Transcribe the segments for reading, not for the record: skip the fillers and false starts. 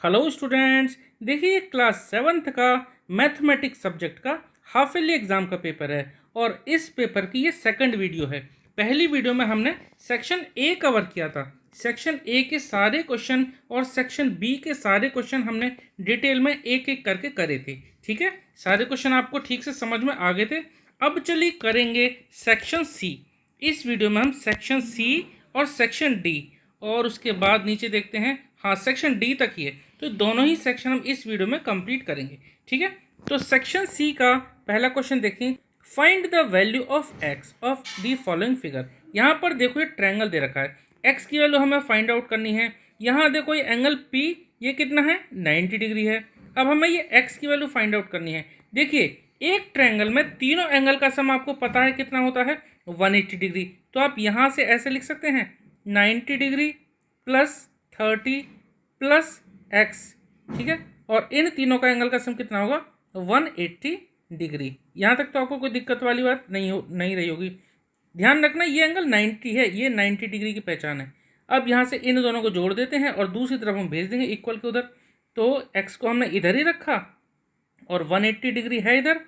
Hello students, देखिए class seventh का mathematics subject का हाफ ईयरली एग्जाम का पेपर है और इस पेपर की ये सेकंड वीडियो है। पहली वीडियो में हमने सेक्शन ए कवर किया था। सेक्शन ए के सारे क्वेश्चन और सेक्शन बी के सारे क्वेश्चन हमने डिटेल में एक एक करके करे थे। ठीक है, सारे क्वेश्चन आपको ठीक से समझ में आ गए थे। अब चलिए करेंगे सेक्शन सी। इस वीडियो में हम सेक्शन सी और सेक्शन डी और उसके बाद नीचे देखते हैं, हाँ सेक्शन डी तक ही है, तो दोनों ही सेक्शन हम इस वीडियो में कंप्लीट करेंगे। ठीक है, तो सेक्शन सी का पहला क्वेश्चन देखें, find the value of x of the following figure. यहाँ पर देखो ये ट्रायंगल दे रखा है, एक्स की वैल्यू हमें फाइंड आउट करनी है। यहाँ देखो ये एंगल पी ये कितना है, 90 डिग्री है। अब हमें ये एक्स की वैल्यू फाइंड आउट करनी है। देखिए एक ट्रायंगल में तीनों एंगल का सम आपको पता है कितना होता है, 180 डिग्री। तो आप यहाँ से ऐसे लिख सकते हैं 90 डिग्री प्लस 30 प्लस एक्स। ठीक है, और इन तीनों का एंगल का सम कितना होगा, 180 डिग्री। यहाँ तक तो आपको कोई दिक्कत वाली बात नहीं रही होगी। ध्यान रखना ये एंगल 90 है, ये 90 डिग्री की पहचान है। अब यहाँ से इन दोनों को जोड़ देते हैं और दूसरी तरफ हम भेज देंगे इक्वल के उधर। तो एक्स को हमने इधर ही रखा और 180 डिग्री है इधर,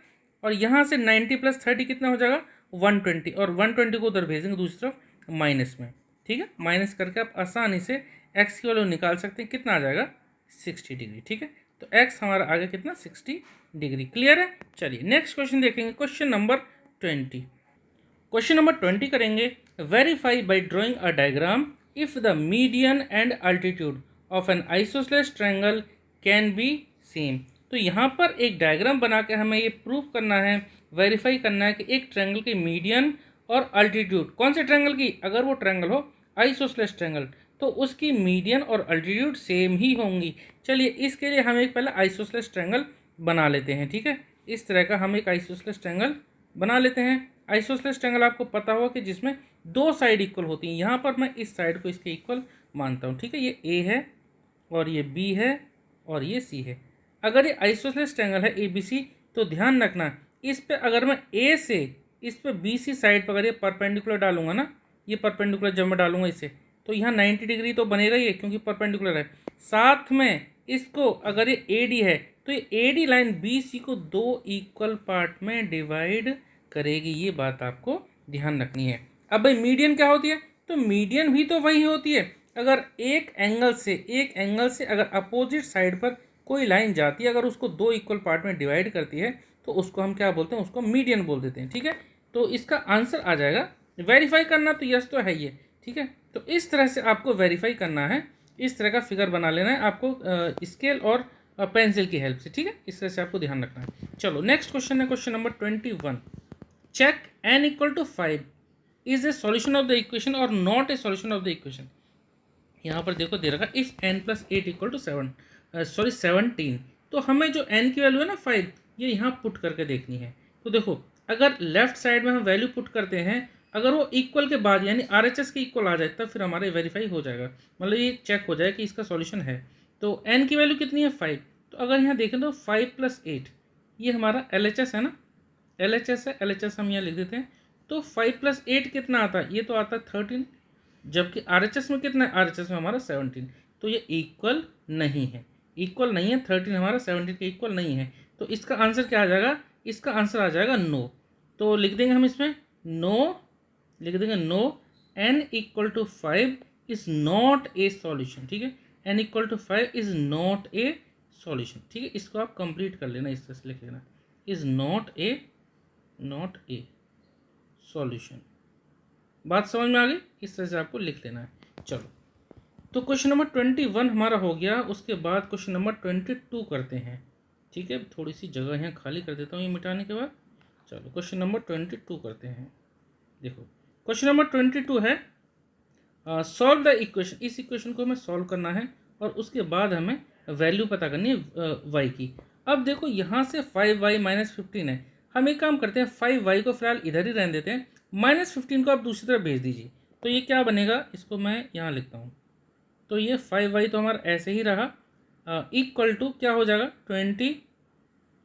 और यहाँ से 90 प्लस 30 कितना हो जाएगा, 120, और 120 को उधर भेजेंगे दूसरी तरफ माइनस में। ठीक है, माइनस करके आप आसानी से एक्स की वैल्यू निकाल सकते हैं, कितना आ जाएगा, 60 डिग्री। ठीक है, तो एक्स हमारा आगे कितना, 60 डिग्री। क्लियर है। चलिए नेक्स्ट क्वेश्चन देखेंगे, क्वेश्चन नंबर 20। क्वेश्चन नंबर 20 करेंगे, verify by drawing a diagram if the median and altitude of an isosceles triangle can be same. तो यहाँ पर एक डायग्राम बना के हमें ये प्रूव करना है, वेरीफाई करना है कि एक ट्रायंगल की मीडियन और अल्टीट्यूड, कौन से ट्रायंगल की, अगर वो ट्रायंगल हो आइसोसेलेस ट्रायंगल तो उसकी मीडियन और अल्टीट्यूड सेम ही होंगी। चलिए इसके लिए हम एक पहले आइसोसेलेस ट्रायंगल बना लेते हैं। ठीक है, इस तरह का हम एक आइसोसेलेस ट्रायंगल बना लेते हैं। आइसोसेलेस ट्रायंगल आपको पता होगा कि जिसमें दो साइड इक्वल होती हैं। यहाँ पर मैं इस साइड को इसके इक्वल मानता हूँ। ठीक है, ये ए है और ये बी है और ये सी है। अगर ये आइसोसेलेस ट्रायंगल है ए बी सी, तो ध्यान रखना इस पे अगर मैं ए से इस पे बी सी साइड पर अगर ये परपेंडिकुलर डालूंगा ना, ये परपेंडिकुलर जब मैं डालूंगा इसे, तो यहाँ 90 डिग्री तो बनेगा ही है क्योंकि परपेंडिकुलर है। साथ में इसको अगर ये ए डी है तो ये A D line B C को दो इक्वल पार्ट में डिवाइड करेगी। ये बात आपको ध्यान रखनी है। अब भाई मीडियन क्या होती है, तो मीडियन भी तो वही होती है, अगर एक एंगल से अगर अपोजिट साइड पर कोई लाइन जाती है, अगर उसको दो इक्वल पार्ट में डिवाइड करती है तो उसको हम क्या बोलते हैं, उसको मीडियन बोल देते हैं। ठीक है, तो इसका आंसर आ जाएगा, वेरीफाई करना तो यस तो है ये। ठीक है, तो इस तरह से आपको वेरीफाई करना है, इस तरह का फिगर बना लेना है आपको स्केल और पेंसिल की हेल्प से। ठीक है, इस तरह से आपको ध्यान रखना है। चलो नेक्स्ट क्वेश्चन है, question number 21। Check n equal to 5 is a solution of the equation और not a solution of the equation. यहाँ पर देखो दे रखा इस n प्लस 8 इक्वल टू 17। तो हमें जो n की वैल्यू है ना 5, ये यहाँ पुट करके देखनी है। तो देखो अगर लेफ्ट साइड में हम वैल्यू पुट करते हैं, अगर वो इक्वल के बाद यानी RHS के इक्वल आ जाए तब फिर हमारा वेरीफाई हो जाएगा, मतलब ये चेक हो जाए कि इसका सॉल्यूशन है। तो n की वैल्यू कितनी है, 5। तो अगर यहाँ देखें तो 5 प्लस 8 ये हमारा LHS है ना, LHS है, LHS हम यहाँ लिख देते हैं। तो 5 प्लस 8 कितना आता है, ये तो आता है 13, जबकि RHS में कितना है, RHS में हमारा 17। तो ये इक्वल नहीं है, 13 हमारा 17 के इक्वल नहीं है। तो इसका आंसर क्या आ जाएगा, इसका आंसर आ जाएगा नो। तो लिख देंगे हम इसमें नो, लिख देंगे no, n equal to 5 is not a solution. ठीक है, n equal to 5 is not a solution. ठीक है, इसको आप कंप्लीट कर लेना, इस तरह से लिख लेना, इज नॉट ए सॉल्यूशन। बात समझ में आ गई, इस तरह से आपको लिख लेना है। चलो तो क्वेश्चन नंबर 21 हमारा हो गया। उसके बाद क्वेश्चन नंबर 22 करते हैं। ठीक है, थोड़ी सी जगह यहाँ खाली कर देता हूँ ये मिटाने के बाद। चलो क्वेश्चन नंबर 22 करते हैं। देखो क्वेश्चन नंबर 22 है, सॉल्व द इक्वेशन। इस इक्वेशन को हमें सॉल्व करना है और उसके बाद हमें वैल्यू पता करनी है y की। अब देखो यहाँ से 5y माइनस 15 है, हम एक काम करते हैं 5y को फिलहाल इधर ही रहने देते हैं, माइनस 15 को आप दूसरी तरफ भेज दीजिए। तो ये क्या बनेगा, इसको मैं यहाँ लिखता हूँ। तो ये 5y तो हमारा ऐसे ही रहा, इक्वल टू क्या हो जाएगा 20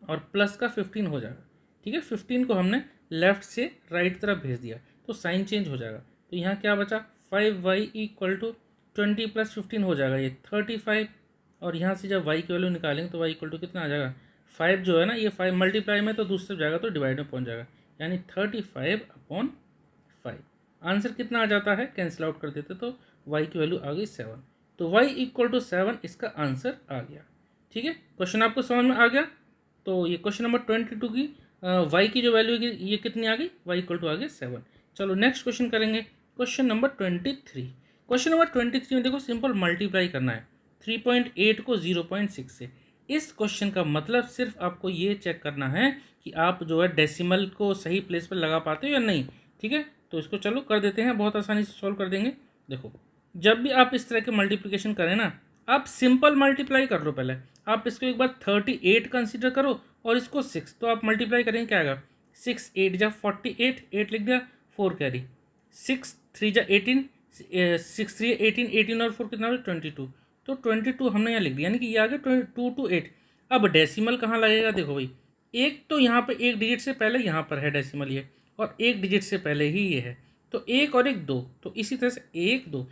और प्लस का 15 हो जाएगा। ठीक है, 15 को हमने लेफ्ट से राइट तरफ भेज दिया तो साइन चेंज हो जाएगा। तो यहाँ क्या बचा, 5y इक्वल टू 20 प्लस 15 हो जाएगा ये 35। और यहाँ से जब y की वैल्यू निकालेंगे तो y इक्वल टू कितना आ जाएगा 5 जो है ना, ये 5 मल्टीप्लाई में तो दूसरे जाएगा तो डिवाइड में पहुँच जाएगा, यानी 35/5। आंसर कितना आ जाता है, कैंसिल आउट कर देते तो y की वैल्यू आ गई 7, तो y इक्वल टू 7 इसका आंसर आ गया। ठीक है, क्वेश्चन आपको समझ में आ गया। तो ये क्वेश्चन नंबर 22 की y की जो वैल्यू है ये कितनी आ गई, y इक्वल टू आ गया 7। चलो नेक्स्ट क्वेश्चन करेंगे, क्वेश्चन नंबर 23। क्वेश्चन नंबर 23 में देखो सिंपल मल्टीप्लाई करना है 3.8 को 0.6 से। इस क्वेश्चन का मतलब सिर्फ आपको ये चेक करना है कि आप जो है डेसिमल को सही प्लेस पर लगा पाते हो या नहीं। ठीक है, तो इसको चलो कर देते हैं, बहुत आसानी से सॉल्व कर देंगे। देखो जब भी आप इस तरह के मल्टीप्लिकेशन करें ना, आप सिंपल मल्टीप्लाई कर लो। पहले आप इसको एक बार 38 कंसिडर करो और इसको 6, तो आप मल्टीप्लाई करेंगे क्या आएगा, 6 8 जा 48, 8 लिख दिया, 4 कैरी, 6 3 जा 18, 6 3 18, 18 और 4 कितना हो 22, तो 22 हमने यहाँ लिख दिया, यानी कि ये आ गया 2 to 8। अब डेसिमल कहाँ लगेगा, देखो भाई एक तो यहाँ पे एक डिजिट से पहले यहाँ पर है डेसिमल ये, और एक डिजिट से पहले ही ये है, तो एक और एक दो, तो इसी तरह से एक दो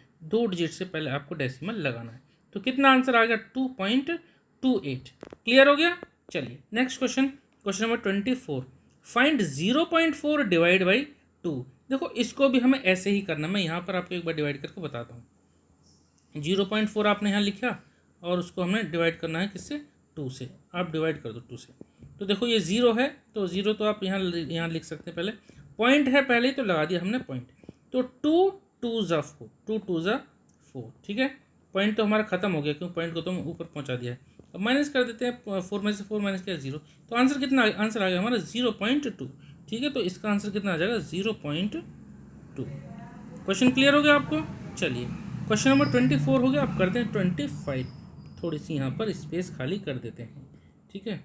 डिजिट से पहले आपको डेसिमल लगाना है। तो कितना आंसर आ गया 2.28। क्लियर हो गया। चलिए next question, question number 24, find 0.4 divide by 2। देखो इसको भी हमें ऐसे ही करना, मैं यहाँ पर आपको एक बार डिवाइड करके बताता हूँ। 0.4 आपने यहाँ लिखा और उसको हमें डिवाइड करना है किससे, 2 से। आप डिवाइड कर दो 2 से, तो देखो ये 0 है, तो 0 तो आप यहाँ लिख सकते हैं, पहले पॉइंट है पहले ही तो लगा दिया हमने पॉइंट, तो 2 2 ज़ा 4, 2 2 ज़ा 4। ठीक है, पॉइंट तो हमारा खत्म हो गया क्यों, पॉइंट को तो हम ऊपर पहुंचा दिया है। अब माइनस कर देते हैं, 4 में से 4 माइनस किया 0, तो आंसर कितना आंसर आ गया हमारा 0.2। ठीक है, तो इसका आंसर कितना आ जाएगा 0.2। क्वेश्चन क्लियर हो गया आपको। चलिए क्वेश्चन नंबर 24 हो गया, आप करते हैं 25, थोड़ी सी यहाँ पर स्पेस खाली कर देते हैं। ठीक है,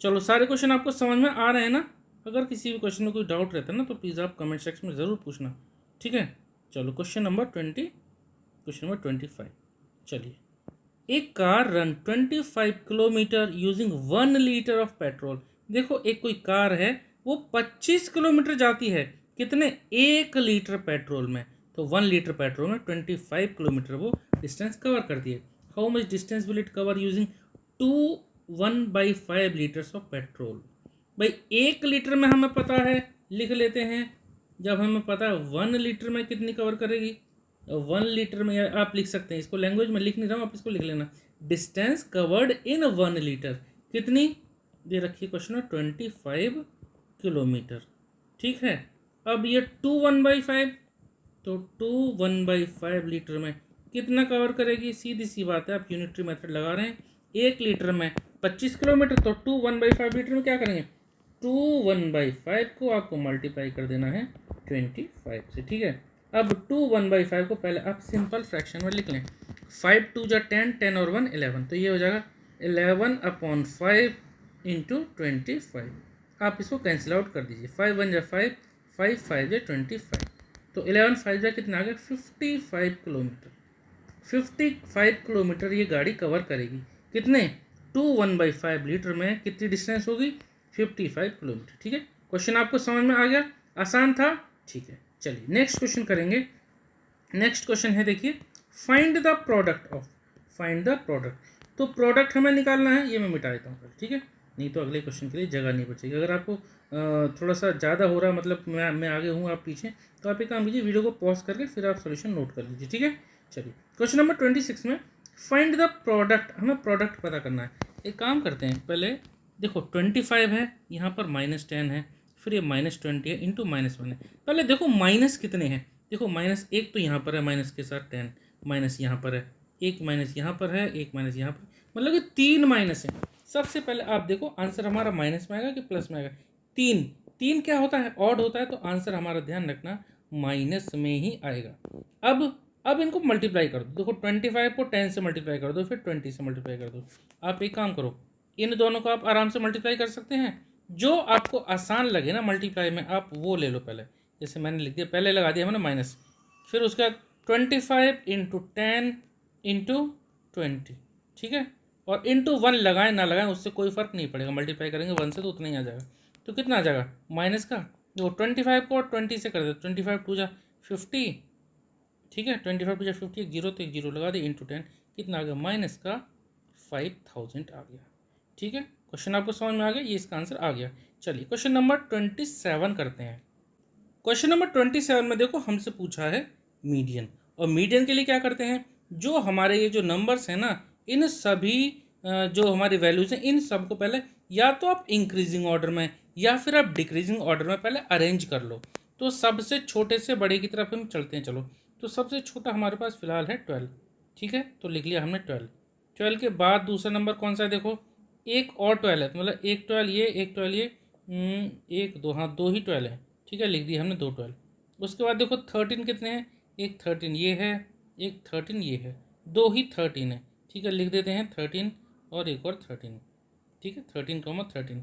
चलो सारे क्वेश्चन आपको समझ में आ रहे हैं ना। अगर किसी भी क्वेश्चन में कोई डाउट रहता है ना तो प्लीज़ आप कमेंट सेक्शन में ज़रूर पूछना। ठीक है, चलो क्वेश्चन नंबर 25। चलिए, एक car run 25 kilometre using 1 litre of petrol. देखो एक कोई कार है वो 25 किलोमीटर जाती है, कितने, 1 लीटर पेट्रोल में, तो 1 लीटर पेट्रोल में 25 किलोमीटर वो डिस्टेंस कवर करती है। How much distance will it cover using 1/5 litres of petrol. भाई 1 लीटर में हमें पता है, लिख लेते हैं, जब हमें पता है 1 लीटर में कितनी कवर करेगी, 1 लीटर में आप लिख सकते हैं, इसको लैंग्वेज में लिख नहीं रहा हूँ, आप इसको लिख लेना, डिस्टेंस कवर्ड इन 1 लीटर कितनी दे रखी है क्वेश्चन में, 25 किलोमीटर। ठीक है, अब ये 2 1/5, तो 2 1/5 लीटर में कितना कवर करेगी, सीधी सी बात है, आप यूनिटरी मेथड लगा रहे हैं, 1 लीटर में 25 किलोमीटर, तो 2 1/5 लीटर में क्या करेंगे, 2 1/5 को आपको मल्टीप्लाई कर देना है 25 से। ठीक है, अब 2 1/5 को पहले आप सिंपल फ्रैक्शन में लिख लें, 5 2 जा 10, 10 और 1 11, तो ये हो जाएगा 11/5 इंटू 25। आप इसको कैंसिल आउट कर दीजिए, 5 1 जा 5, 5 5 जा 25, तो 11 5 जा कितना आ गया 55 किलोमीटर। 55 किलोमीटर ये गाड़ी कवर करेगी, कितने, 2 1/5 लीटर में कितनी डिस्टेंस होगी, 55 किलोमीटर। ठीक है, क्वेश्चन आपको समझ में आ गया, आसान था। ठीक है, चलिए नेक्स्ट क्वेश्चन करेंगे। नेक्स्ट क्वेश्चन है, देखिए, find the product of, find the product, तो प्रोडक्ट हमें निकालना है, ये मैं मिटा देता हूँ। ठीक है, नहीं तो अगले क्वेश्चन के लिए जगह नहीं बचेगी। अगर आपको थोड़ा सा ज़्यादा हो रहा है, मतलब मैं आगे हूँ आप पीछे, तो आप एक काम कीजिए, वीडियो को पॉज करके फिर आप सोल्यूशन नोट कर लीजिए। ठीक है, चलिए क्वेश्चन नंबर 26 में फाइंड द प्रोडक्ट, हमें प्रोडक्ट पता करना है। एक काम करते हैं, पहले देखो 25 है, यहाँ पर -10 है, फिर ये -20 है, इंटू -1 है। पहले देखो माइनस कितने हैं, देखो -1 तो यहाँ पर है, माइनस के साथ 10, माइनस यहाँ पर है, एक माइनस यहाँ पर है, एक माइनस यहाँ पर, मतलब कि 3 माइनस है। सबसे पहले आप देखो आंसर हमारा माइनस में आएगा कि प्लस में आएगा, 3 क्या होता है, ऑड होता है, तो आंसर हमारा ध्यान रखना माइनस में ही आएगा। अब इनको मल्टीप्लाई कर दो, देखो 25 को 10 से मल्टीप्लाई कर दो, फिर 20 से मल्टीप्लाई कर दो। आप एक काम करो, इन दोनों को आप आराम से मल्टीप्लाई कर सकते हैं, जो आपको आसान लगे ना मल्टीप्लाई में आप वो ले लो। पहले जैसे मैंने लिख दिया, पहले लगा दिया मैंने माइनस, फिर उसका 25 इंटू 10 इंटू 20। ठीक है, और इंटू 1 लगाएं ना लगाएं उससे कोई फ़र्क नहीं पड़ेगा, मल्टीप्लाई करेंगे 1 से तो उतना ही आ जाएगा। तो कितना आ जाएगा माइनस का, वो 25 को 20 से कर दो, 25 2 जा 50। ठीक है, 25 2 जा 50, एक जीरो तो एक जीरो लगा दे, इंटू 10 कितना आ गया, माइनस का 5000 आ गया। ठीक है, क्वेश्चन आपको समझ में आ गया, ये इसका आंसर आ गया। चलिए क्वेश्चन नंबर 27 करते हैं। क्वेश्चन नंबर 27 में देखो हमसे पूछा है मीडियन, और मीडियन के लिए क्या करते हैं, जो हमारे ये जो नंबर्स हैं ना, इन सभी जो हमारी वैल्यूज़ हैं इन सबको पहले या तो आप इंक्रीजिंग ऑर्डर में या फिर आप डिक्रीजिंग ऑर्डर में पहले अरेंज कर लो। तो सबसे छोटे से बड़े की तरफ हम चलते हैं। चलो, तो सबसे छोटा हमारे पास फिलहाल है 12। ठीक है, तो लिख लिया हमने 12। 12 के बाद दूसरा नंबर कौन सा है, देखो एक और 12 है, तो मतलब एक 12 ये, एक 12 ये, एक दो, हाँ दो ही 12 है। ठीक है, लिख दिया हमने दो 12। उसके बाद देखो 13 कितने हैं, एक 13 ये है, एक 13 ये है, दो ही 13 है। ठीक है, लिख देते हैं 13 और एक और 13। ठीक है, 13, 13।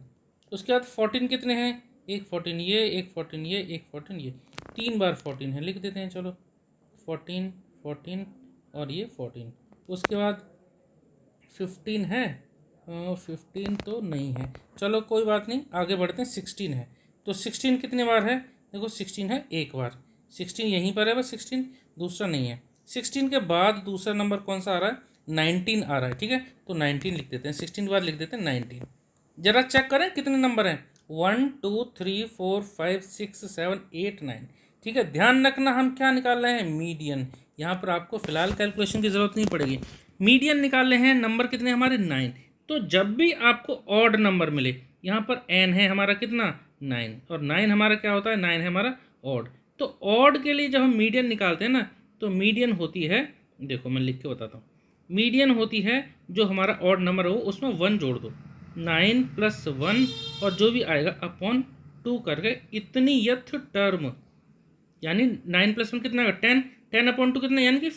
उसके बाद 14 कितने हैं, एक 14 ये, एक 14 ये, एक 14 ये, 3 बार 14 है, लिख देते हैं। चलो 14, 14 और ये 14। उसके बाद 15 है, 15 तो नहीं है, चलो कोई बात नहीं, आगे बढ़ते हैं। 16 है, तो 16 कितने बार है, देखो 16 है एक बार, 16 यहीं पर है बस, 16 दूसरा नहीं है। 16 के बाद दूसरा नंबर कौन सा आ रहा है, 19 आ रहा है। ठीक है, तो 19 लिख देते हैं, 16 के बाद लिख देते हैं 19। जरा चेक करें कितने नंबर हैं, 1 2 3 4 5 6 7 8 9। ठीक है, ध्यान रखना हम क्या निकाल रहे हैं, मीडियन। यहाँ पर आपको फिलहाल कैलकुलेशन की ज़रूरत नहीं पड़ेगी, मीडियन निकाल रहे हैं। नंबर कितने हमारे 9। तो जब भी आपको ऑड नंबर मिले, यहाँ पर n है हमारा कितना 9, और 9 हमारा क्या होता है, 9 है हमारा ऑड। तो ऑड के लिए जब हम मीडियन निकालते हैं ना, तो मीडियन होती है, देखो मैं लिख के बताता हूँ, मीडियन होती है जो हमारा ऑड नंबर हो उसमें 1 जोड़ दो, 9 + 1 और जो भी आएगा अपॉन 2 करके इतनी यथ टर्म, यानी 9 + 1 कितना, 10, 10/2 कितना, यानी कि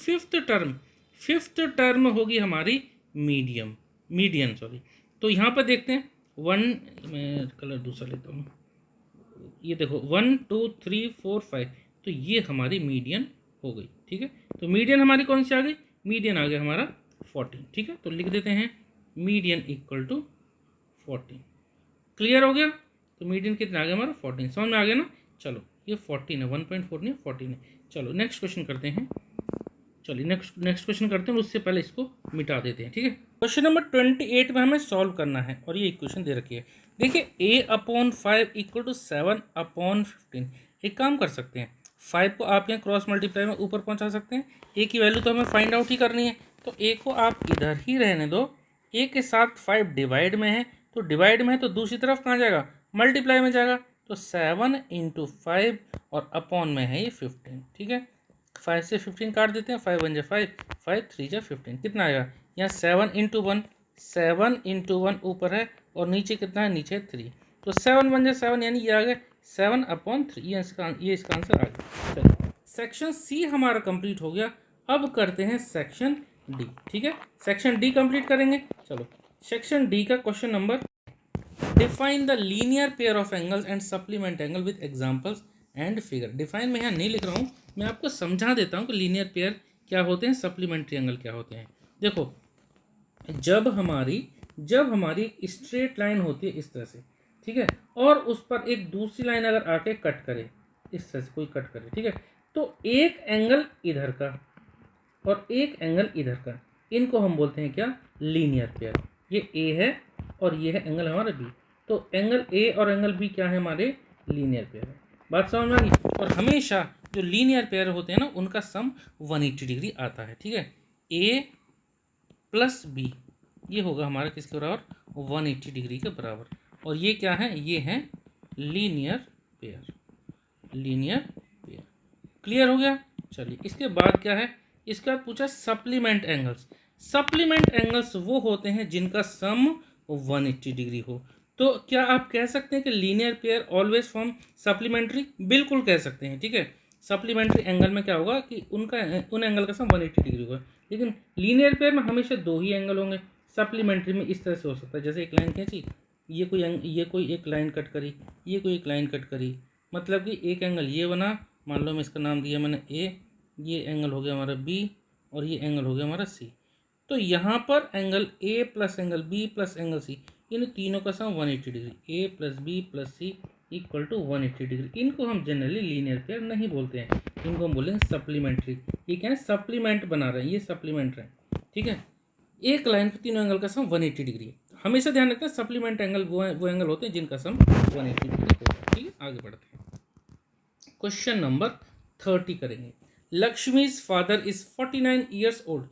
फिफ्थ टर्म होगी हमारी मीडियन सॉरी। तो यहाँ पर देखते हैं 1, मैं कलर दूसरा लेता हूँ, ये देखो 1 2 3 4 5, तो ये हमारी मीडियन हो गई। ठीक है, तो मीडियन हमारी कौन सी आ गई, मीडियन आ गया हमारा 14। ठीक है, तो लिख देते हैं मीडियन = 14। क्लियर हो गया, तो मीडियन कितना आ गया हमारा 14, समझ में आ गया ना। चलो ये 14 है, 1.4 नहीं 14 है। चलो नेक्स्ट क्वेश्चन करते हैं, चलिए नेक्स्ट क्वेश्चन करते हैं, उससे पहले इसको मिटा देते हैं। ठीक है, क्वेश्चन नंबर 28 में हमें सॉल्व करना है, और ये इक्वेशन दे रखी है। देखिए a/5 = 7/15। एक काम कर सकते हैं, 5 को आप यहाँ क्रॉस मल्टीप्लाई में ऊपर पहुँचा सकते हैं। a की वैल्यू तो हमें फाइंड आउट ही करनी है, तो a को आप इधर ही रहने दो। a के साथ 5 डिवाइड में है, तो डिवाइड में है तो दूसरी तरफ कहाँ जाएगा, मल्टीप्लाई में जाएगा। तो 7 × 5 और अपॉन में है ये 15। ठीक है, 5 से 15 काट देते हैं, 5 1 जा 5, 5 3 जा 15, कितना आएगा, यहाँ 7 × 1, 7 × 1 ऊपर है और नीचे कितना है, नीचे 3, तो 7 1 जा 7, यानी ये आ गया 7/3। ये इसका आंसर आ गया। चलिए सेक्शन सी हमारा कंप्लीट हो गया, अब करते हैं सेक्शन डी। ठीक है, सेक्शन डी कंप्लीट करेंगे। चलो सेक्शन डी का question number, define the linear pair of angles and supplement angle with examples and figure. Define मैं यहाँ नहीं लिख रहा हूँ, मैं आपको समझा देता हूँ कि लीनियर पेयर क्या होते हैं, सप्लीमेंट्री एंगल क्या होते हैं। देखो जब हमारी स्ट्रेट लाइन होती है इस तरह से, ठीक है, और उस पर एक दूसरी लाइन अगर आके कट करे, इस तरह से कोई कट करे, ठीक है, तो एक एंगल इधर का और एक एंगल इधर का, इनको हम बोलते हैं क्या, लीनियर पेयर। ये ए है और ये है एंगल हमारा बी, तो एंगल ए और एंगल बी क्या है, हमारे लीनियर पेयर है। बात समझ में आ गई। और हमेशा जो लीनियर पेयर होते हैं ना, उनका सम 180 डिग्री आता है। ठीक है, ए + बी ये होगा हमारा किसके बराबर, 180 डिग्री के बराबर। और ये क्या है, ये है लीनियर पेयर। क्लियर हो गया। चलिए इसके बाद क्या है, इसके बाद पूछा सप्लीमेंट एंगल्स। सप्लीमेंट एंगल्स वो होते हैं जिनका सम 180 डिग्री हो। तो क्या आप कह सकते हैं कि linear pair always form supplementary, बिल्कुल कह सकते हैं। ठीक है, सप्लीमेंट्री एंगल में क्या होगा कि उन एंगल का सम 180 डिग्री होगा, लेकिन लीनियर पेयर में हमेशा दो ही एंगल होंगे। सप्लीमेंट्री में इस तरह से हो सकता है, जैसे एक लाइन खींची, ये कोई एक लाइन कट करी, ये कोई एक लाइन कट करी, मतलब कि एक एंगल ये बना, मान लो मैं इसका नाम दिया मैंने ए, ये एंगल हो गया हमारा बी और ये एंगल हो गया हमारा सी। तो यहाँ पर angle A plus angle B plus angle C, इन तीनों का sum 180 degree, A plus B plus C = 180 degree. इनको हम जनरली लीनियर पेयर नहीं बोलते हैं, इनको हम बोलेंगे सप्लीमेंट्री। ये क्या है, सप्लीमेंट बना रहे हैं, ये सप्लीमेंट है। ठीक है। एक लाइन पे तीनों एंगल का सम 180 डिग्री है। हमेशा ध्यान रखना सप्लीमेंट एंगल वो एंगल होते हैं जिनका सम 180 डिग्री होता है। ठीक है, आगे बढ़ते हैं। क्वेश्चन नंबर 30 करेंगे। Lakshmi's father is 49 years old.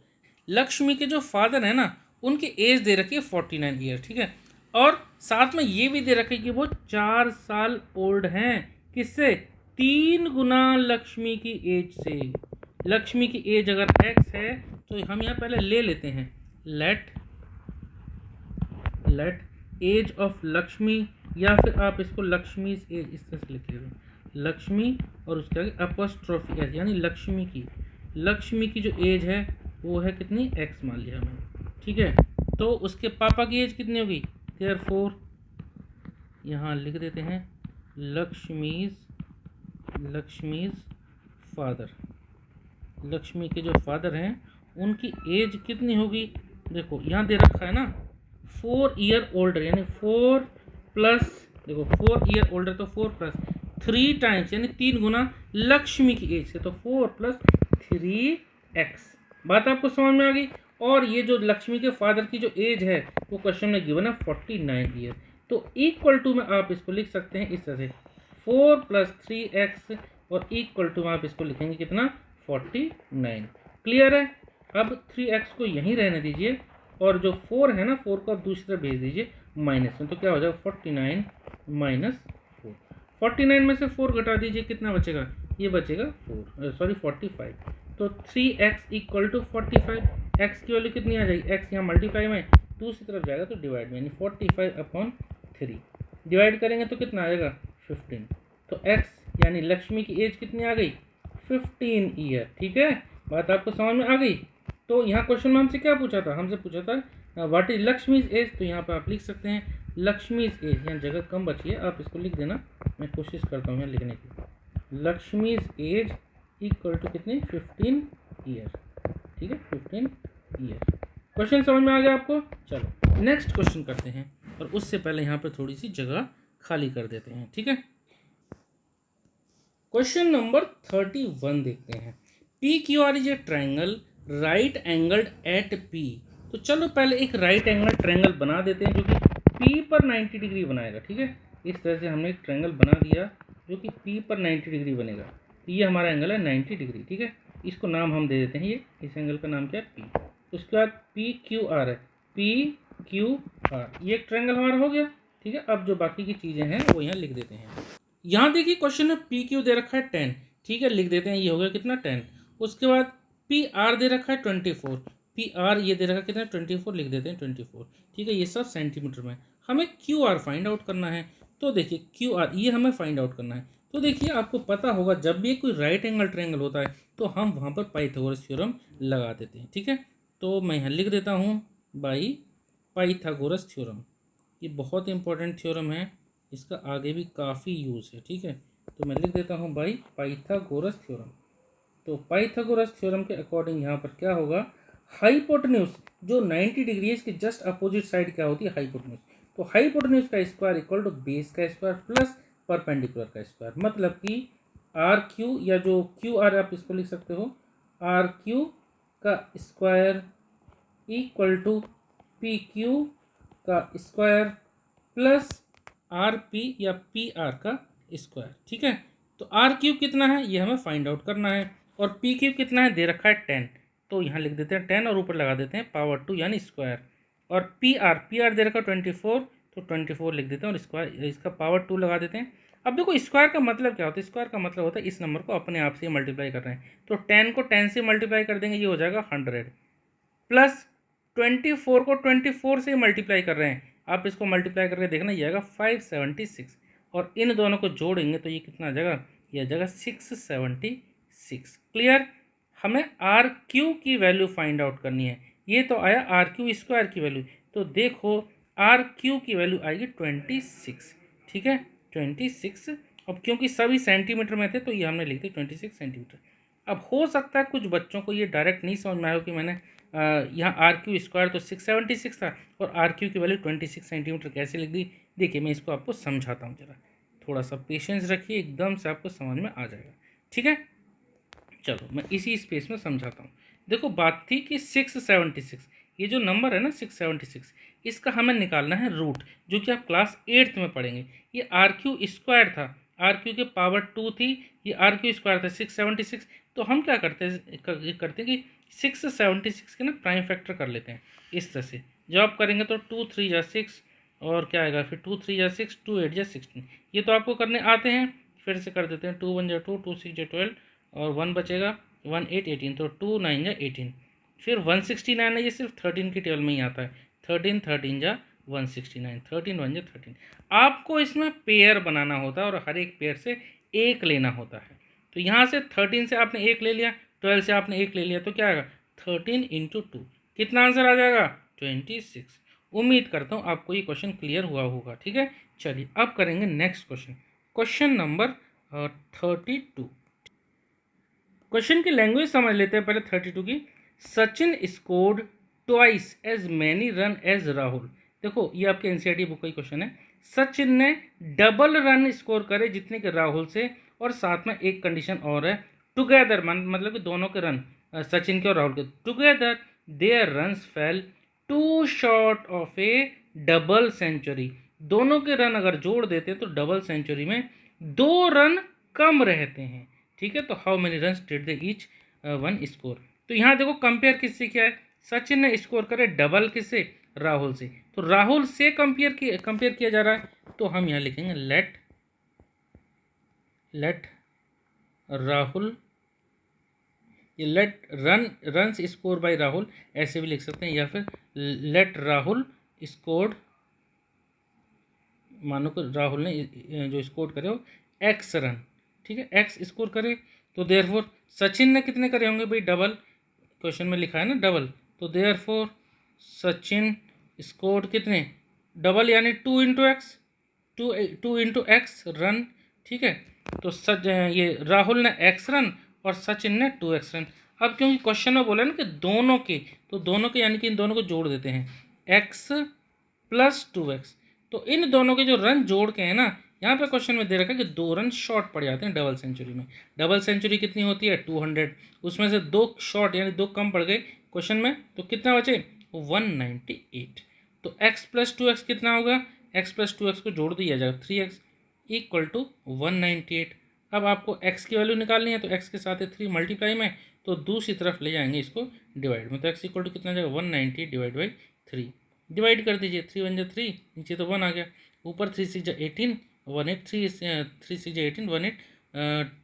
Lakshmi के जो फादर है ना, उनकी एज दे रखी है 49 ईयर। ठीक है, और साथ में ये भी दे रखी है कि वो 4 साल ओल्ड हैं। किससे? 3 गुना लक्ष्मी की एज से। लक्ष्मी की एज अगर x है तो हम यहाँ पहले ले लेते हैं लेट एज ऑफ लक्ष्मी, या फिर आप इसको लक्ष्मी एज इस तरह से लिख लीजिए, लक्ष्मी और उसके आगे अपॉस्ट्रोफी एज, यानी लक्ष्मी की जो एज है वो है कितनी? x मान लिया मैंने। ठीक है, तो उसके पापा की एज कितनी होगी? देयरफॉर यहाँ लिख देते हैं लक्ष्मीज फादर। लक्ष्मी के जो फादर हैं उनकी एज कितनी होगी? देखो यहाँ दे रखा है ना 4 ईयर ओल्डर, यानी 4 प्लस, देखो 4 ईयर ओल्डर तो 4 प्लस 3 टाइम्स, यानी 3 गुना लक्ष्मी की एज से, तो 4 प्लस 3x। बात आपको समझ में आ गई। और ये जो लक्ष्मी के फादर की जो एज है वो क्वेश्चन में गिवन है 49 ईयर। तो इक्वल टू में आप इसको लिख सकते हैं इस तरह से 4 प्लस 3x, और इक्वल टू में आप इसको लिखेंगे कितना? 49। क्लियर है? अब 3x को यहीं रहने दीजिए, और जो 4 है ना, 4 को आप दूसरी तरफ भेज दीजिए माइनस में, तो क्या हो जाएगा? 49 माइनस 4। 49 में से 4 घटा दीजिए, कितना बचेगा? ये बचेगा 45। तो 3x इक्वल टू 45। x की वैल्यू कितनी आ जाएगी? x यहाँ मल्टीप्लाई में, दूसरी तरफ जाएगा तो डिवाइड में, यानी 45/3 डिवाइड करेंगे तो कितना आएगा? 15। तो x यानी लक्ष्मी की एज कितनी आ गई? 15 ईयर। ठीक है, बात आपको समझ में आ गई। तो यहाँ क्वेश्चन में हमसे क्या पूछा था? हमसे पूछा था व्हाट इज लक्ष्मीज एज। तो यहाँ पे आप लिख सकते हैं लक्ष्मीज एज, यहाँ जगह कम बची है, आप इसको लिख देना, मैं कोशिश करता हूँ यहाँ लिखने की। लक्ष्मीज एज इक्वल टू कितनी? 15 ईयर। ठीक है, 15 ईयर। क्वेश्चन समझ में आ गया आपको? चलो नेक्स्ट क्वेश्चन करते हैं, और उससे पहले यहाँ पे थोड़ी सी जगह खाली कर देते हैं। ठीक है, क्वेश्चन नंबर 31 देखते हैं। P Q R is a triangle right angled at P. तो चलो पहले एक राइट एंगल ट्राइंगल बना देते हैं जो कि पी पर 90 डिग्री बनाएगा। ठीक है, इस तरह से हमने एक ट्राइंगल बना दिया जो कि पी पर 90 डिग्री बनेगा। तो ये हमारा एंगल है 90 डिग्री। ठीक है, इसको नाम हम दे देते हैं, ये इस एंगल का नाम क्या है? पी। उसके बाद पी क्यू आर है, पी क्यू आर, ये एक ट्राइंगल हमारा हो गया। ठीक है, अब जो बाकी की चीज़ें हैं वो यहाँ लिख देते हैं। यहाँ देखिए क्वेश्चन में पी क्यू दे रखा है 10। ठीक है, लिख देते हैं, ये हो गया कितना? 10। उसके बाद पी आर दे रखा है 24। पी आर ये दे रखा है कितना? 24, लिख देते हैं 24। ठीक है, ये सब सेंटीमीटर में। हमें क्यू आर फाइंड आउट करना है। तो देखिए क्यू आर ये हमें फाइंड आउट करना है। तो देखिए आपको पता होगा जब भी कोई राइट एंगल ट्रायंगल होता है तो हम वहाँ पर पाइथागोरस थ्योरम लगा देते हैं। ठीक है, तो मैं यहाँ लिख देता हूँ बाई पाइथागोरस थ्योरम। ये बहुत इंपॉर्टेंट थ्योरम है, इसका आगे भी काफ़ी यूज़ है। ठीक है, तो मैं लिख देता हूँ बाई पाइथागोरस थ्योरम। तो पाइथागोरस थ्योरम के अकॉर्डिंग यहाँ पर क्या होगा? हाइपोटेन्यूज जो 90 डिग्री है इसके जस्ट अपोजिट साइड क्या होती है? हाइपोटेन्यूज। तो हाइपोटेन्यूज का स्क्वायर इक्वल टू बेस का स्क्वायर प्लस परपेंडिकुलर का स्क्वायर, मतलब कि आर क्यू, या जो क्यू आर आप इसको लिख सकते हो आर क्यू का square equal to P Q का स्क्वायर प्लस आर पी या पी आर का स्क्वायर। ठीक है, तो आर क्यू कितना है ये हमें फाइंड आउट करना है, और पी क्यू कितना है? दे रखा है 10। तो यहाँ लिख देते हैं 10 और ऊपर लगा देते हैं पावर 2 यानी स्क्वायर। और पी आर दे रखा है 24, तो 24 लिख देते हैं और स्क्वायर इसका पावर 2 लगा देते हैं। अब देखो स्क्वायर का मतलब क्या होता है? स्क्वायर का मतलब होता है इस नंबर को अपने आप से मल्टीप्लाई कर रहे हैं। तो 10 को 10 से मल्टीप्लाई कर देंगे, ये हो जाएगा 100, प्लस 24 को 24 से मल्टीप्लाई कर रहे हैं, आप इसको मल्टीप्लाई करके देखना, ये आएगा 576, और इन दोनों को जोड़ेंगे तो ये कितना आ जाएगा? ये आ जाएगा 676। क्लियर? हमें आर क्यू की वैल्यू फाइंड आउट करनी है। ये तो आया आर क्यू स्क्वायर की वैल्यू, तो देखो आर क्यू की वैल्यू आएगी 26। ठीक है, 26। अब क्योंकि सभी सेंटीमीटर में थे तो ये हमने लिख दिया 26 सेंटीमीटर। अब हो सकता है कुछ बच्चों को ये डायरेक्ट नहीं समझ में आया कि मैंने यहाँ आर क्यू स्क्वायर तो 676 था और आर क्यू की वैल्यू 26 सेंटीमीटर कैसे लिख दी। देखिए मैं इसको आपको समझाता हूँ, ज़रा थोड़ा सा पेशेंस रखिए, एकदम से आपको समझ में आ जाएगा। ठीक है, चलो मैं इसी स्पेस में समझाता हूँ। देखो बात थी कि 676, ये जो नंबर है ना 676, इसका हमें निकालना है रूट, जो कि आप क्लास 8th में पढ़ेंगे। ये आर क्यू स्क्वायर था, आर क्यू के पावर 2 थी, ये आर क्यू स्क्वायर था 676। तो हम क्या करते हैं कि 676 के ना प्राइम फैक्टर कर लेते हैं इस तरह से। जब आप करेंगे तो 2 3 जा 6, और क्या आएगा फिर 2 3 जा 6, 2 8 जा 16। ये तो आपको करने आते हैं, फिर से कर देते हैं। 2 1 जा 2, 2 6 जा 12, और 1 बचेगा, 1 8 18, तो 2 9 जा 18। फिर 169 है, ये सिर्फ 13 की टेबल में ही आता है। 13 13 जा 169, 13 1 जा 13। आपको इसमें पेयर बनाना होता है और हर एक पेयर से एक लेना होता है। तो यहाँ से 13 से आपने एक ले लिया, 12 से आपने एक ले लिया, तो क्या आएगा 13 इंटू 2, कितना आंसर आ जाएगा 26। उम्मीद करता हूँ आपको ये क्वेश्चन क्लियर हुआ होगा। ठीक है, चलिए अब करेंगे next question, question number 32। Question की लैंग्वेज समझ लेते हैं पहले 32 की। Sachin scored twice as many run as Rahul. देखो ये आपके एनसीईआरटी बुक का ही क्वेश्चन है। सचिन ने डबल रन स्कोर करे जितने के राहुल से, और साथ में एक कंडीशन और है, टुगेदर मतलब कि दोनों के रन, सचिन के और राहुल के, together their runs fell two short of a double century. दोनों के रन अगर जोड़ देते हैं तो डबल सेंचुरी में 2 रन कम रहते हैं। ठीक है, तो how many run did they each one score. तो यहाँ देखो कंपेयर किससे किया है, सचिन ने स्कोर करे डबल किससे, राहुल से। तो राहुल से कंपेयर किया जा रहा है, तो हम यहाँ लिखेंगे लेट राहुल, ये let run score by Rahul ऐसे भी लिख सकते हैं, या फिर लेट राहुल स्कोर्ड, मानो कि राहुल ने जो स्कोर करे वो एक्स रन। ठीक है, एक्स स्कोर करे, तो देयरफॉर सचिन ने कितने करे होंगे भाई, डबल, क्वेश्चन में लिखा है ना डबल, तो देयरफॉर सचिन स्कोर्ड कितने, डबल यानी 2 into x, 2 into x run. ठीक है, तो ये राहुल ने एक्स रन और सचिन ने 2x रन। अब क्योंकि क्वेश्चन में बोला ना कि दोनों के, तो दोनों के यानी कि इन दोनों को जोड़ देते हैं, x प्लस 2x। तो इन दोनों के जो रन जोड़ के हैं ना, यहाँ पे क्वेश्चन में दे रखा है कि 2 रन शॉर्ट पड़ जाते हैं डबल सेंचुरी में। डबल सेंचुरी कितनी होती है 200, उसमें से 2 शॉर्ट यानी 2 कम पड़ गए क्वेश्चन में, तो कितना बचे 198। तो x प्लस 2x कितना होगा, x प्लस 2x को जोड़ दिया जाएगा 3x इक्वल टू 198। अब आपको x की वैल्यू निकालनी है, तो x के साथ 3 मल्टीप्लाई में, तो दूसरी तरफ ले जाएंगे इसको डिवाइड में, तो x इक्वल टू कितना जाएगा 190 डिवाइड बाई 3। डिवाइड कर दीजिए, 3 1 जा 3, नीचे तो 1 आ गया, ऊपर 3 6 जा 18, 1 8 3 6 जा 18, 1 8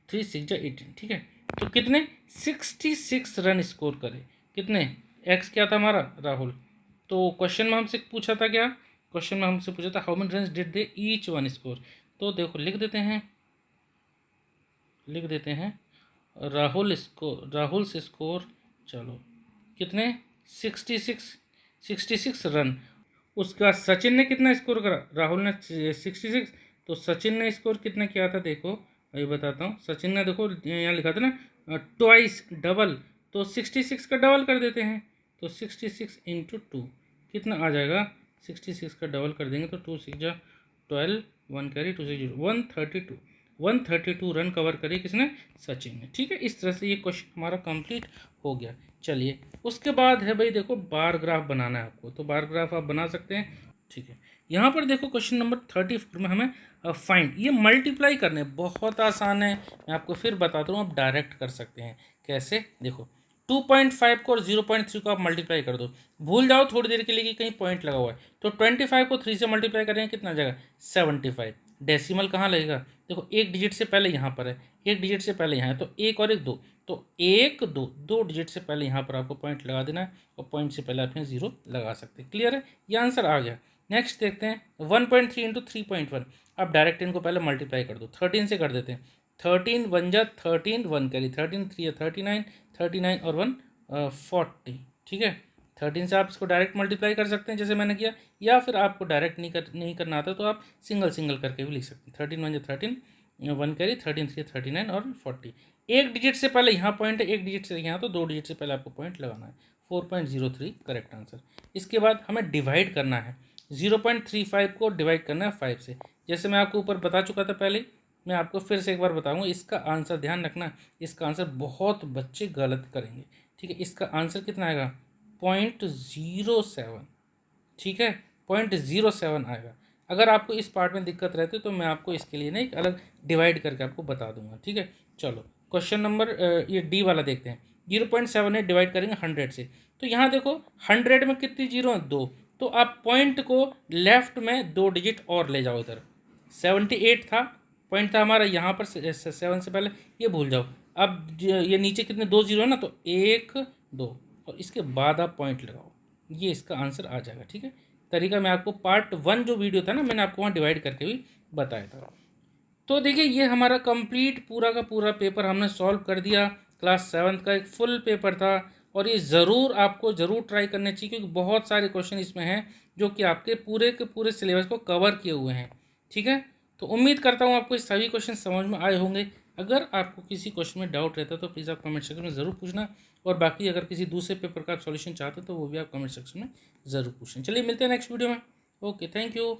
3 6 जा 18। ठीक है, तो कितने 66 रन स्कोर करे, कितने, x क्या था हमारा राहुल। तो क्वेश्चन में हमसे पूछा था क्या, क्वेश्चन में हमसे पूछा था how many run did they each one score. तो देखो लिख देते हैं राहुल से स्कोर, चलो कितने 66 रन। उसके बाद सचिन ने कितना स्कोर करा, राहुल ने 66, तो सचिन ने स्कोर कितना किया था, देखो अभी बताता हूँ। सचिन ने देखो यहाँ लिखा था ना ट्वाइस डबल, तो 66 का डबल कर देते हैं, तो 66 इंटू 2 कितना आ जाएगा, 66 का डबल कर देंगे तो 2 6 जा 12, 1 कैरी 2 6 0, 132 रन कवर करे किसने, सचिन ने। ठीक है, इस तरह से ये क्वेश्चन हमारा कंप्लीट हो गया। चलिए उसके बाद है भाई देखो बार ग्राफ बनाना है आपको, तो बार ग्राफ आप बना सकते हैं। ठीक है, यहाँ पर देखो क्वेश्चन नंबर 34 में हमें फाइंड, ये मल्टीप्लाई करने बहुत आसान है, मैं आपको फिर बताता हूँ, आप डायरेक्ट कर सकते हैं कैसे। देखो 2.5 को और 0.3 को आप मल्टीप्लाई कर दो, भूल जाओ थोड़ी देर के लिए कि कहीं पॉइंट लगा हुआ है, तो 25 को 3 से मल्टीप्लाई करेंगे कितना आ जाएगा 75। डेसिमल कहाँ लगेगा, देखो एक डिजिट से पहले यहाँ पर है, एक डिजिट से पहले यहाँ है, तो एक और एक दो, तो 1 2 2 डिजिट से पहले यहाँ पर आपको पॉइंट लगा देना है, और पॉइंट से पहले आप यहाँ 0 लगा सकते हैं। क्लियर है, ये आंसर आ गया। नेक्स्ट देखते हैं 1.3 इंटू 3.1। अब डायरेक्ट इनको पहले मल्टीप्लाई कर दो, 13 से कर देते हैं, 13 1 जा 13, 1 कैरी 13 3 या 39, 39 और 1 40। ठीक है, 13 से आप इसको डायरेक्ट मल्टीप्लाई कर सकते हैं जैसे मैंने किया, या फिर आपको डायरेक्ट नहीं करना आता तो आप सिंगल करके भी लिख सकते हैं। 13 1 जा 13, 1 कैरी 13 3 39 और 40। एक डिजिट से पहले यहाँ पॉइंट है, एक डिजिट से यहाँ, तो 2 डिजिट से पहले आपको पॉइंट लगाना है। 4.03 करेक्ट आंसर। इसके बाद हमें डिवाइड करना है, 0.35 को डिवाइड करना है 5 से, जैसे मैं आपको ऊपर बता चुका था पहले, मैं आपको फिर से एक बार बताऊंगा। इसका आंसर ध्यान रखना, इसका आंसर बहुत बच्चे गलत करेंगे, ठीक है, इसका आंसर कितना आएगा 0.07, ठीक है 0.07 आएगा। अगर आपको इस पार्ट में दिक्कत रहती है तो मैं आपको इसके लिए ना एक अलग डिवाइड करके आपको बता दूंगा, ठीक है। चलो क्वेश्चन नंबर ये डी वाला देखते हैं। 0.78 डिवाइड करेंगे 100 से, तो यहाँ देखो 100 में कितनी जीरो है 2, तो आप पॉइंट को लेफ्ट में 2 डिजिट और ले जाओ इधर। 78 था पॉइंट था हमारा यहाँ पर 7 से पहले, ये भूल जाओ। अब ये नीचे कितने 2 जीरो है ना, तो 1 2 और इसके बाद आप पॉइंट लगाओ, ये इसका आंसर आ जाएगा, ठीक है। तरीका मैं आपको पार्ट 1 जो वीडियो था ना, मैंने आपको वहाँ डिवाइड करके भी बताया था। तो देखिए ये हमारा कंप्लीट पूरा का पूरा पेपर हमने सॉल्व कर दिया। क्लास 7 का एक फुल पेपर था और ये ज़रूर आपको ज़रूर ट्राई करना चाहिए, क्योंकि बहुत सारे क्वेश्चन इसमें हैं जो कि आपके पूरे के पूरे सिलेबस को कवर किए हुए हैं, ठीक है। तो उम्मीद करता हूँ आपको ये सभी क्वेश्चन समझ में आए होंगे। अगर आपको किसी क्वेश्चन में डाउट रहता है तो प्लीज़ आप कमेंट सेक्शन में ज़रूर पूछना, और बाकी अगर किसी दूसरे पेपर का आप सॉल्यूशन चाहते हो तो वो भी आप कमेंट सेक्शन में ज़रूर पूछें। चलिए मिलते हैं नेक्स्ट वीडियो में। Okay, thank you.